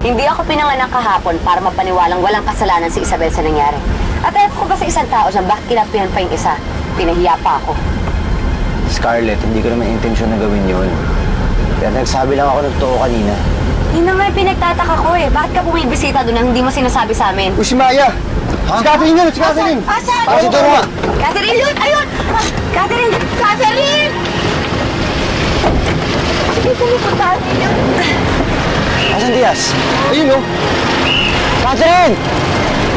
Hindi ako pinanganak kahapon para mapaniwalang walang kasalanan si Isabel sa nangyari. At ayaw ko ba sa isang tao dyan, bakit kinapihan pa yung isa? Pinahiya pa ako. Scarlett, hindi ko naman intensyon na gawin yun. Pero nagsabi lang ako ng totoo kanina. Yun na nga yung pinagtataka ko eh. Bakit ka bumibisita doon na hindi mo sinasabi sa amin? Uy, si Maya! Ha? Si Catherine yun! Si Catherine! Asan? Kasi ito nga! Catherine! Ayun! Ayun! Catherine! Catherine! Sige, saliputan. Asan Diaz? Ayun o! Catherine!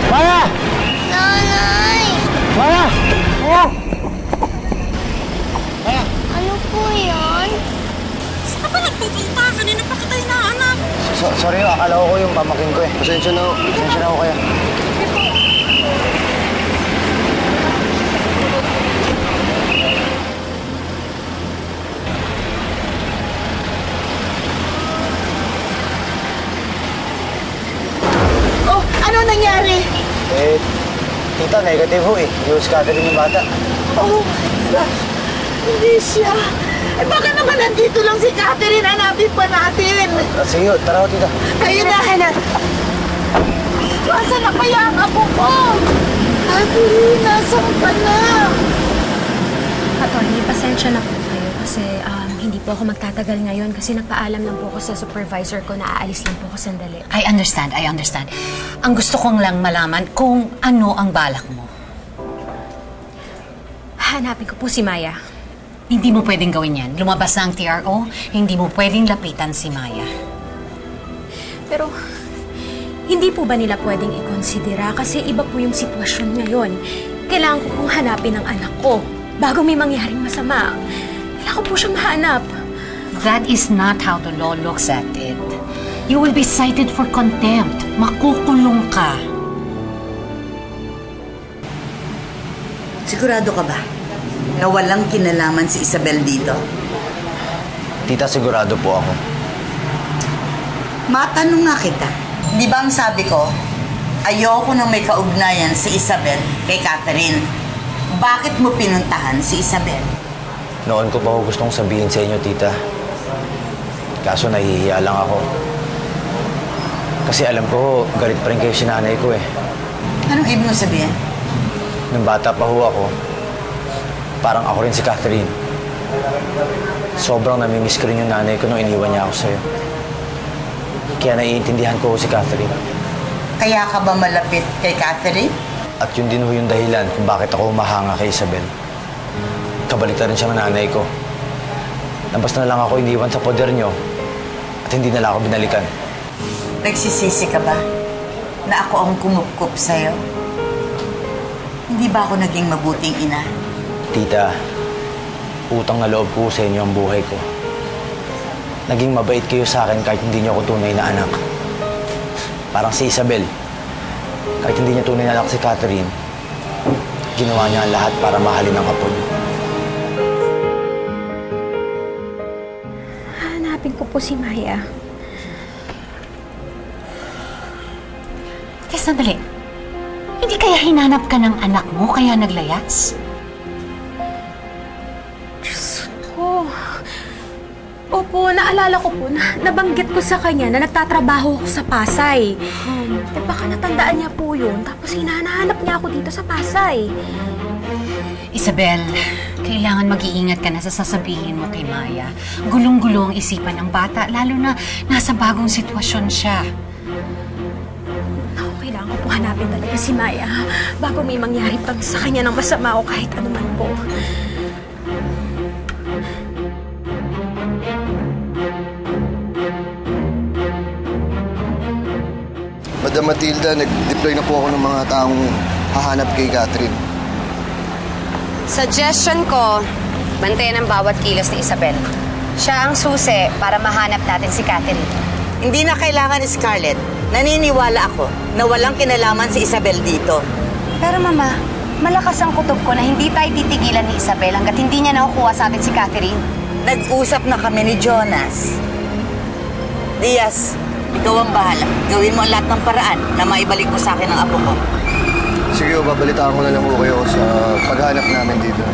Maya! Nanay! Maya! Maya! Maya! Ano po yan? Saan ka ba nagpupunta? Kanina pa kita hinahanap. Sorry, akala ko yung pamakin ko eh. Pasensya na ako kaya. Oh, ano nangyari? Eh, tita, negative ho eh. Yung Catherine yung bata. Oh, hindi siya. Eh, baka naman nandito lang si Catherine. Hanapin pa natin. Sige, tara ho, tita. Kayo na. Nasaan na kaya ang apo ko? Catherine, nasaan ka na? Attorney, pasensya na po kayo kasi hindi po ako magtatagal ngayon kasi nagpaalam lang po ako sa supervisor ko na aalis lang po ako sandali. I understand. Ang gusto kong lang malaman kung ano ang balak mo. Hanapin ko po si Maya. Hindi mo pwedeng gawin yan. Lumabas na ang TRO, hindi mo pwedeng lapitan si Maya. Pero hindi po ba nila pwedeng ikonsidera kasi iba po yung sitwasyon ngayon. Kailangan ko pong hanapin ang anak ko bago may mangyaring masama. Kailangan ko po siyang mahanap. That is not how the law looks at it. You will be cited for contempt. Makukulong ka. Sigurado ka ba na walang kinalaman si Isabel dito? Tita, sigurado po ako. Matanong nga kita. Di ba ang sabi ko, ayoko nang may kaugnayan si Isabel kay Catherine. Bakit mo pinuntahan si Isabel? Noon ko pa ako gustong sabihin sa inyo, tita. Kaso nahihiya lang ako. Kasi alam ko, galit pa rin kayo si nanay ko eh. Anong ibig mo sabihin? Nung bata pa ho ako, parang ako rin si Catherine. Sobrang namimiss ko rin yung nanay ko nung iniwan niya ako sa'yo. Kaya naiintindihan ko si Catherine. Kaya ka ba malapit kay Catherine? At yun din ho yung dahilan kung bakit ako humahanga kay Isabel. Kabaliktaran siya ng nanay ko. Nabas na lang ako iniwan sa poder niyo at hindi na lang ako binalikan. Nagsisisi ka ba na ako ang kumupkup sa'yo? Hindi ba ako naging mabuting ina? Tita, utang na loob ko sa inyo ang buhay ko. Naging mabait kayo sa akin kahit hindi niyo ako tunay na anak. Parang si Isabel. Kahit hindi niya tunay na anak si Catherine, ginawa niya ang lahat para mahalin ang apo niyo. Hanapin ko po si Maya. Teka, sandali. Hindi kaya hinanap ka ng anak mo kaya naglayas? Opo, naalala ko po na nabanggit ko sa kanya na nagtatrabaho ako sa Pasay. Eh baka natandaan niya po yun, tapos hinahanap niya ako dito sa Pasay. Isabel, kailangan mag-iingat ka na sa sasabihin mo kay Maya. Gulong-gulo ang isipan ng bata, lalo na nasa bagong sitwasyon siya. Ako, kailangan ko po hanapin talaga si Maya bago may mangyari pang sa kanya ng masama o kahit anuman po. Madam Matilda, nag-deploy na po ako ng mga taong hahanap kay Catherine. Suggestion ko, bantayan ang bawat kilos ni Isabel. Siya ang susi para mahanap natin si Catherine. Hindi na kailangan, Scarlett. Naniniwala ako na walang kinalaman si Isabel dito. Pero mama, malakas ang kutob ko na hindi tayo titigilan ni Isabel hanggat hindi niya nakukuha sa atin si Catherine. Nag-usap na kami ni Jonas. Diaz, ikaw ang bahala. Gawin mo ang lahat ng paraan na maibalik mo sa akin ang apo ko. Sige, babalitaan ko na lang po kayo sa paghanap namin dito.